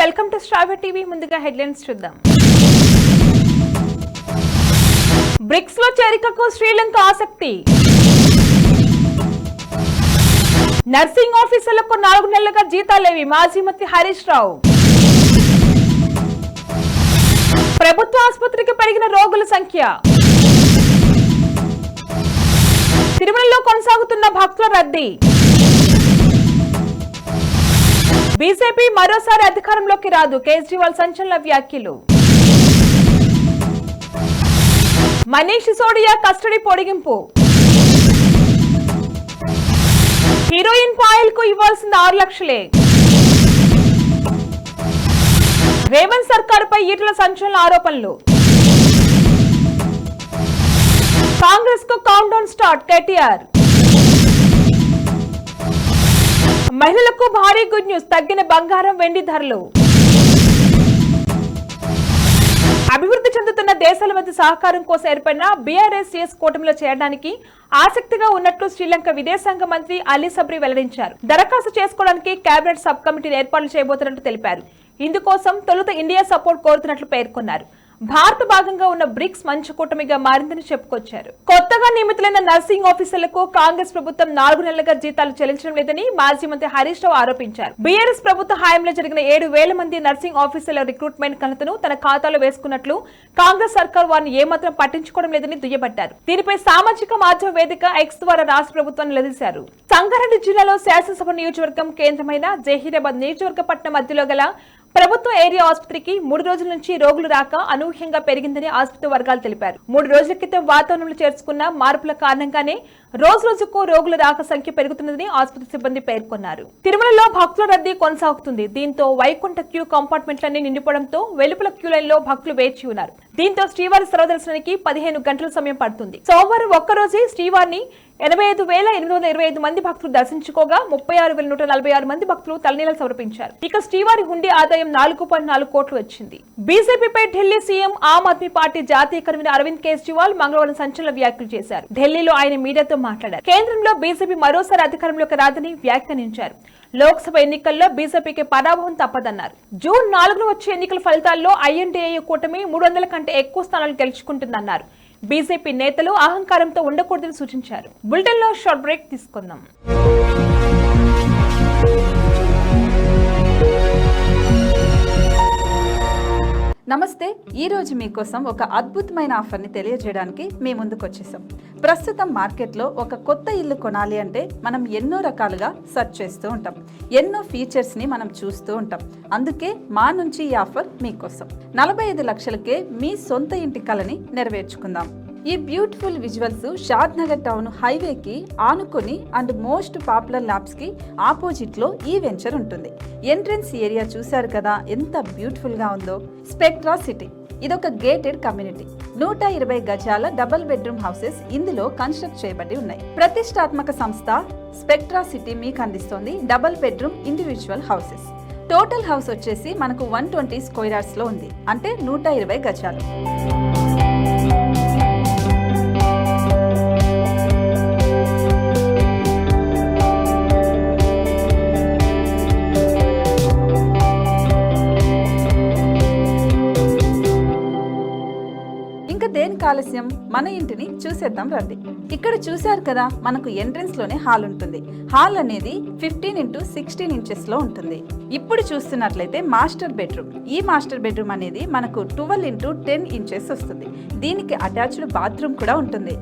Welcome to star TV. ముందుగా headlines చూద్దాం. Bricks లో చేరికకు శ్రీలంక ఆసక్తి. నర్సింగ్ ఆఫీసర్లకు 4 నెలలుగా జీతాలేవి మాజీ మంత్రి హరీష్ రావు. ప్రభుత్వ ఆసుపత్రికి పెరిగిన రోగుల సంఖ్య. తిరుమలలో కొనసాగుతున్న భక్తుల రద్దీ. బీజేపీ మరోసారి అధికారంలోకి రాదు, కేజ్రీవాల్ సంచలన వ్యాఖ్యలు. మనీష్ సిసోడియా కస్టడీ పొడిగింపు. హీరోయిన్ పాయల్ కు ఇవ్వాల్సింది 6 లక్షలే. రేవంత్ సర్కారుపై ఈటల సంచలన ఆరోపణలు. కాంగ్రెస్ కు కౌంట్ డౌన్ స్టార్ట్, కేటీఆర్. మహిళలకు భారీ గుడ్ న్యూస్, తగ్గిన బంగారం వెండి ధరలు. అభివృద్ధి చెందుతున్న దేశాల మధ్య సహకారం కోసం ఏర్పడిన బీఆర్ఎస్ కూటమిలో చేరడానికి ఆసక్తిగా ఉన్నట్లు శ్రీలంక విదేశాంగ మంత్రి అలీ సబ్రీ వెల్లడించారు. దరఖాస్తు చేసుకోవడానికి కేబినెట్ సబ్ కమిటీని ఏర్పాటు చేయబోతున్నట్టు తెలిపారు. ఇందుకోసం తొలుత ఇండియా సపోర్ట్ కోరుతున్నట్లు పేర్కొన్నారు. భారత భాగంగా ఉన్న బ్రిక్స్ మంచి కూటమిగా మారిందని చెప్పుకొచ్చారు. కొత్తగా నియమితులైన నర్సింగ్ ఆఫీసర్లకు కాంగ్రెస్ ప్రభుత్వం 4 నెలలుగా జీతాలు చెల్లించడం లేదని మాజీ మంత్రి హరీష్ రావు ఆరోపించారు. బీఆర్ఎస్ ప్రభుత్వ హయాంలో జరిగిన 7,000 మంది నర్సింగ్ ఆఫీసర్ల రిక్రూట్మెంట్ కలతను తన ఖాతాలో వేసుకున్నట్లు కాంగ్రెస్ సర్కార్ వారిని ఏమాత్రం పట్టించుకోవడం లేదని దుయ్యబట్టారు. దీనిపై సామాజిక మాధ్యమ వేదిక ఎక్స్ ద్వారా రాష్ట్ర ప్రభుత్వాన్ని నిలదీశారు. సంగారెడ్డి జిల్లాలో శాసనసభ నియోజకవర్గం కేంద్రమైన జహీరాబాద్ నియోజకవర్గ పట్టణ మధ్యలో గల ప్రభుత్వ ఏరియా ఆసుపత్రికి 3 రోజుల నుంచి రోగులు రాక అనూహ్యంగా పెరిగిందని ఆసుపత్రి వర్గాలు తెలిపారు. 3 రోజుల క్రితం వాతావరణంలో చేర్చుకున్న మార్పుల కారణంగానే రోజుకు రోగుల రాక సంఖ్య పెరుగుతున్నదని ఆసుపత్రి సిబ్బంది పేర్కొన్నారు. తిరుమలలో భక్తుల రద్దీ కొనసాగుతుంది. దీంతో వైకుంఠ క్యూ కంపార్ట్మెంట్లన్నీ నిండిపోవడంతో వెలుపల క్యూ లైన్ లో భక్తులు వేచి ఉన్నారు. దీంతో శ్రీవారి సర్వదర్శనానికి 15 గంటల సమయం పడుతుంది. సోమవారం ఒక్కరోజే శ్రీవారిని 85,825 మంది భక్తులు దర్శించుకోగా 36,146 మంది భక్తులు తలనీలాలు సమర్పించారు. ఇక శ్రీవారి హుండీ ఆదాయం 4.4 కోట్లు వచ్చింది. బీజేపీపై ఢిల్లీ సీఎం ఆమ్ ఆద్మీ పార్టీ జాతీయ కన్వీనర్ అరవింద్ కేజ్రీవాల్ మంగళవారం సంచలన వ్యాఖ్యలు చేశారు. ఢిల్లీలో ఆయన మీడియాతో మాట్లాడారు. కేంద్రంలో బీజేపీ మరోసారి అధికారంలోకి రాదని వ్యాఖ్యానించారు. లోక్సభ ఎన్నికల్లో బీజేపీకి పరాభవం తప్పదన్నారు. జూన్ 4న వచ్చే ఎన్నికల ఫలితాల్లో ఐఎన్డీఏ కూటమి 300 కంటే ఎక్కువ స్థానాలు గెలుచుకుంటుందన్నారు. బీజేపీ నేతలు అహంకారంతో ఉండకూడదని సూచించారు. బులెటిన్ లో షార్ట్ బ్రేక్ తీసుకుందాం. నమస్తే. ఈ రోజు మీకోసం ఒక అద్భుతమైన ఆఫర్ని తెలియజేయడానికి మీ ముందుకు వచ్చేసాం. ప్రస్తుతం మార్కెట్లో ఒక కొత్త ఇల్లు కొనాలి అంటే మనం ఎన్నో రకాలుగా సెర్చ్ చేస్తూ ఉంటాం. ఎన్నో ఫీచర్స్ని మనం చూస్తూ ఉంటాం. అందుకే మా నుంచి ఈ ఆఫర్ మీకోసం. 45 లక్షలకే మీ సొంత ఇంటి కలని నెరవేర్చుకుందాం. ఈ బ్యూటిఫుల్ విజువల్స్ షాద్ నగర్ టౌన్ హైవేకి ఆనుకొని అండ్ మోస్ట్ పాపులర్ ల్యాబ్స్ కి ఆపోజిట్ లో ఈ వెంచర్ ఉంటుంది. ఎంట్రన్స్ ఏరియా చూశారు కదా ఎంత బ్యూటిఫుల్ గా ఉందో. స్పెక్ట్రా సిటీ ఇదొక గేటెడ్ కమ్యూనిటీ. 120 గజాల డబుల్ బెడ్రూమ్ హౌసెస్ ఇందులో కన్స్ట్రక్ట్ చేయబడి ఉన్నాయి. ప్రతిష్టాత్మక సంస్థ స్పెక్ట్రా సిటీ మీకు అందిస్తోంది double bedroom individual houses. Total house వచ్చేసి మనకు 120 స్క్వేర్ యార్డ్స్ లో ఉంది, అంటే 120 గజాలు. దేనికి ఆలస్యం, మన ఇంటిని చూసేద్దాం రండి. ఇక్కడ చూశారు కదా, మనకు ఎంట్రన్స్ లోనే హాల్ ఉంటుంది. హాల్ అనేది 15x16 ఇంచెస్ లో ఉంటుంది. ఇప్పుడు చూస్తున్నట్లయితే మాస్టర్ బెడ్రూమ్. ఈ మాస్టర్ బెడ్రూమ్ అనేది మనకు 12x10 ఇంచెస్ వస్తుంది. దీనికి అటాచ్డ్ బాత్రూమ్ కూడా ఉంటుంది.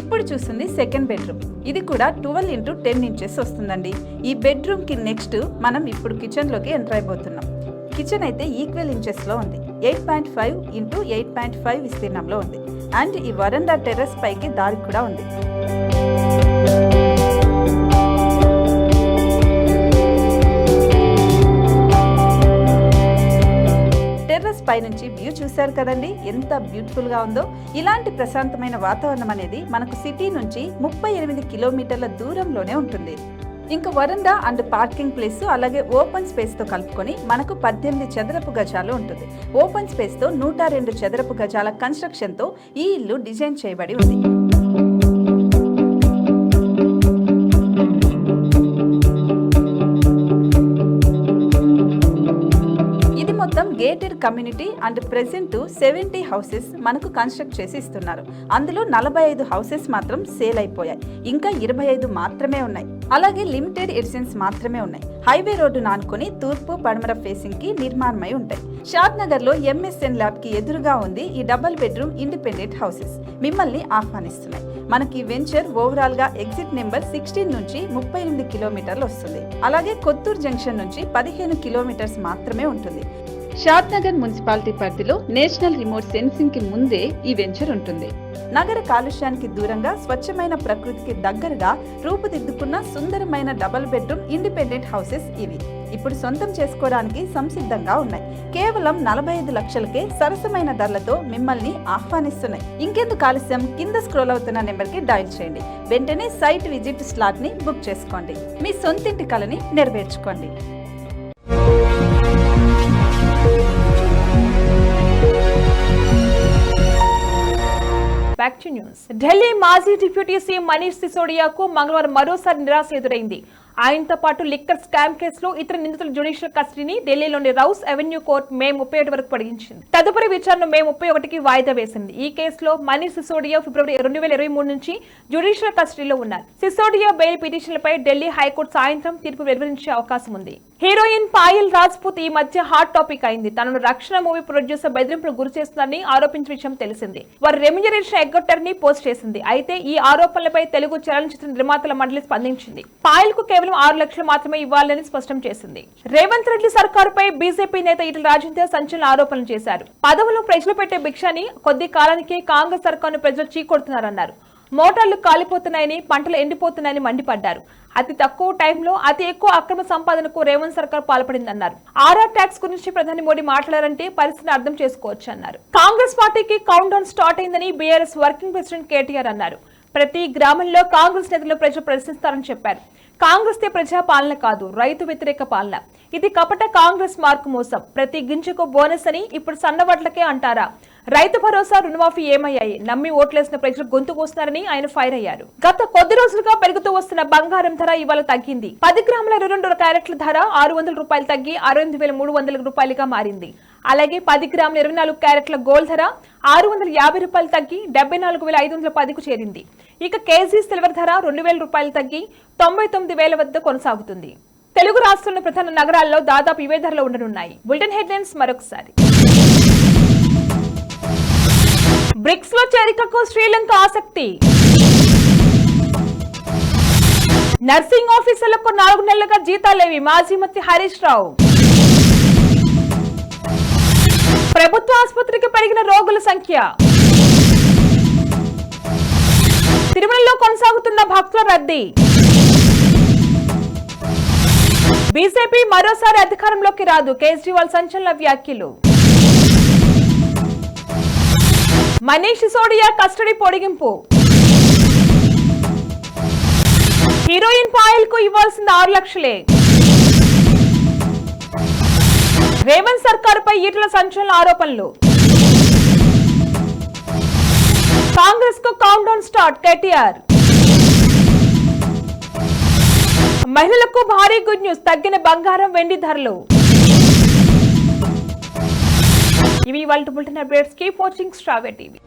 ఇప్పుడు చూస్తుంది సెకండ్ బెడ్రూమ్. ఇది కూడా 12x10 ఇంచెస్ వస్తుందండి. ఈ బెడ్రూమ్ కి నెక్స్ట్ మనం ఇప్పుడు కిచెన్ లోకి ఎంటర్ అయిపోతున్నాం. కిచెన్ అయితే ఈక్వల్ ఇంచెస్ లో ఉంది. 8.5x8.5 విస్తీర్ణంలో ఉంది. అండ్ ఈ వరండా టెర్రస్ పైకి దారి కూడా ఉంది. టెర్రస్ పై నుంచి వ్యూ చూశారు కదండి, ఎంత బ్యూటిఫుల్ గా ఉందో. ఇలాంటి ప్రశాంతమైన వాతావరణం అనేది మనకు సిటీ నుంచి 38 కిలోమీటర్ల దూరంలోనే ఉంటుంది. ఇంకా వరండా అండ్ పార్కింగ్ ప్లేస్ అలాగే ఓపెన్ స్పేస్ తో కలుపుకొని మనకు 18 చదరపు గజాలు ఉంటుంది. ఓపెన్ స్పేస్ తో 102 చదరపు గజాల కన్స్ట్రక్షన్ తో ఈ ఇల్లు డిజైన్ చేయబడి ఉంది. ఇది gated community and present 70 houses మనకు కన్స్ట్రక్ట్ చేసి ఇస్తున్నారు. అందులో 45 హౌసెస్ మాత్రం సేల్ అయిపోయాయి, ఇంకా 25 మాత్రమే ఉన్నాయి. అలాగే లిమిటెడ్ ఎడిషన్స్ మాత్రమే ఉన్నాయి. హైవే రోడ్డు ఆనుకొని తూర్పు పడమర ఫేసింగ్ కి నిర్మాణమై ఉంటాయి. షాద్ నగర్ లో ఎంఎస్ఎన్ ల్యాబ్ కి ఎదురుగా ఉంది ఈ డబుల్ బెడ్రూమ్ ఇండిపెండెంట్ హౌసెస్. మిమ్మల్ని ఆహ్వానిస్తున్నాయి. మనకి వెంచర్ ఓవరాల్ గా ఎగ్జిట్ నెంబర్ 16 నుంచి 38 కిలోమీటర్లు వస్తుంది. అలాగే కొత్తూరు జంక్షన్ నుంచి 15 కిలోమీటర్స్ మాత్రమే ఉంటుంది. షాద్ నగర్ మున్సిపాలిటీ పరిధిలో నేషనల్ రిమోట్ సెన్సింగ్ కి ముందే ఈ వెంచర్ ఉంటుంది. నగర కాలుష్యానికి దూరంగా స్వచ్ఛమైన ప్రకృతికి దగ్గరగా రూపుదిద్దుకున్న సుందరమైన డబుల్ బెడ్రూమ్ ఇండిపెండెంట్ హౌసెస్ ఇవి. ఇప్పుడు సొంతం చేసుకోవడానికి సంసిద్ధంగా ఉన్నాయి. కేవలం 45 లక్షలకే సరసమైన ధరలతో మిమ్మల్ని ఆహ్వానిస్తున్నాయి. ఇంకెందుకు ఆలస్యం, కింద స్క్రోల్ అవుతున్న నెంబర్ కి డయల్ చేయండి. వెంటనే సైట్ విజిట్ స్లాట్ ని బుక్ చేసుకోండి. మీ సొంతింటి కలని నెరవేర్చుకోండి. Back to news. ఢిల్లీ మాజీ డిప్యూటీ సీఎం మనీష్ సిసోడియాకు మంగళవారం మరోసారి నిరాశ ఎదురైంది. ఆయనతో పాటు లిక్కర్ స్కామ్ కేసులో ఇతర నిందితుల జ్యుడిషియల్ కస్టడీని ఢిల్లీలోని రౌస్ అవెన్యూ కోర్టు మే 31 వరకు పొడిగించింది. తదుపరి విచారణ మే 31కి వాయిదా వేసింది. ఈ కేసులో మనీష్ సిసోడియా ఫిబ్రవరి 2023 నుంచి జ్యుడిషియల్ కస్టడీలో ఉన్నారు. సిసోడియా బెయిల్ పిటిషన్లపై ఢిల్లీ హైకోర్టు సాయంత్రం తీర్పు వెలువరించే అవకాశం ఉంది. హీరోయిన్ పాయల్ రాజ్పూత్ ఈ మధ్య హాట్ టాపిక్ అయింది. తనను రక్షణ మూవీ ప్రొడ్యూసర్ బెదిరింపులు గురి చేస్తుందని ఆరోపించిన విషయం తెలిసింది. వారు రెమ్యునరేషన్ ఎగ్గొట్టారని పోస్ట్ చేసింది. అయితే ఈ ఆరోపణలపై తెలుగు చలనచిత్ర నిర్మాతల మండలి స్పందించింది. పాయల్ కు కేవలం 6 లక్షలు మాత్రమే ఇవ్వాలని స్పష్టం చేసింది. రేవంత్ రెడ్డి సర్కారుపై బీజేపీ నేత ఈటెల రాజేందర్ సంచలన ఆరోపణలు చేశారు. పదవులు ప్రజలు పెట్టే భిక్షని కొద్ది కాలానికి కాంగ్రెస్ సర్కారును ప్రజలు చీకొడుతున్నారన్నారు. మోటార్లు కాలిపోతున్నాయని, పంటలు ఎండిపోతున్నాయని మండిపడ్డారు. అతి తక్కువ టైంలో అతి ఎక్కువ అక్రమ సంపాదనకు రేవంత్ సర్కార్ పాల్పడిందన్నారు. ఆర్ఆర్ ట్యాక్స్ గురించి ప్రధాని మోడీ మాట్లాడారంటే పరిస్థితిని అర్థం చేసుకోవచ్చు అన్నారు. కాంగ్రెస్ పార్టీకి కౌంట్ డౌన్ స్టార్ట్ అయిందని బీఆర్ఎస్ వర్కింగ్ ప్రెసిడెంట్ కేటీఆర్ అన్నారు. ప్రతి గ్రామంలో కాంగ్రెస్ నేతలు ప్రజలు ప్రశ్నిస్తారని చెప్పారు. కాంగ్రెస్ ప్రజా పాలన కాదు, రైతు వ్యతిరేక పాలన. ఇది కపట కాంగ్రెస్ మార్కు మోసం. ప్రతి గింజకు బోనస్ అని ఇప్పుడు సన్నవడ్లకే అంటారా? రైతు భరోసా, రుణమాఫీ ఏమయ్యాయి? నమ్మి ఓట్లేసిన ప్రజలు గొంతు కోస్తున్నారని ఆయన ఫైర్ అయ్యారు. గత కొద్ది రోజులుగా పెరుగుతూ వస్తున్న బంగారం ధర ఇవాళ తగ్గింది. 10 గ్రాముల 22 క్యారెట్ల ధర 600 రూపాయలు తగ్గి 68,300 రూపాయలుగా మారింది. అలాగే 10 గ్రాముల 24 క్యారెట్ల గోల్డ్ ధర 650 రూపాయలు తగ్గి 74,510కు చేరింది. ఇక కేజీ సిల్వర్ ధర 2,000 రూపాయలు తగ్గి 99,000 వద్ద కొనసాగుతుంది. తెలుగు రాష్ట్రాల ప్రధాన నగరాల్లో దాదాపు ఇవే ధరలు ఉండనున్నాయి. బులెటిన్ హెడ్లైన్స్ మరొకసారి. బ్రిక్స్ లో చేరికకు శ్రీలంక ఆసక్తి. నర్సింగ్ ఆఫీసర్లకు 4 నెలలుగా జీతాలేవి? మాజీ మంత్రి హరీష్ రావు. ప్రభుత్వ ఆసుపత్రికి పెరిగిన రోగుల సంఖ్య. తిరుమలలో కొనసాగుతున్న భక్తుల రద్దీ. బీజేపీ మరోసారి అధికారంలోకి రాదు. కేజ్రీవాల్ సంచలన వ్యాఖ్యలు. మనీష్ సిసోడియా కస్టడీ పొడిగింపు. హీరోయిన్ పాయల్ కు ఇవ్వాల్సింది 6 లక్షలే. రేవంత్ సర్కారుపై ఈటెల సంచలన ఆరోపణలు. కాంగ్రెస్ కు కౌంట్ డౌన్ స్టార్ట్ కేటీఆర్. మహిళలకు భారీ గుడ్ న్యూస్, తగ్గిన బంగారం వెండి ధరలు. ఇవి ఇవాల్టి బులెటిన్ అప్డేట్స్. కీప్ వాచింగ్ స్ట్రావే టీవీ.